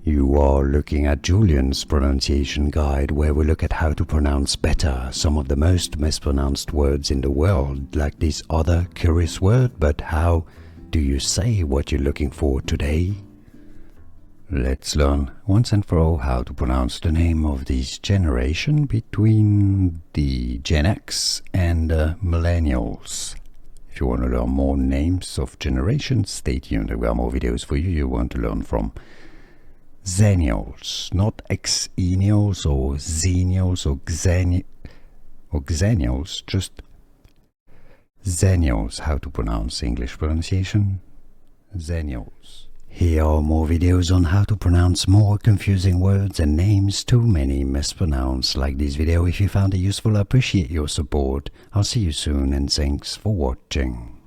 You are looking at Julian's pronunciation guide, where we look at how to pronounce better some of the most mispronounced words in the world, like this other curious word. But how do you say what you're looking for today? Let's learn once and for all how to pronounce the name of this generation between the Gen X and the Millennials. If you want to learn more names of generations, stay tuned. There are more videos for you want to learn from. Xennials, not Xennials or Xennials or Xennials, just Xennials. How to pronounce English pronunciation? Xennials. Here are more videos on how to pronounce more confusing words and names too many mispronounced. Like this video if you found it useful. I appreciate your support. I'll see you soon and thanks for watching.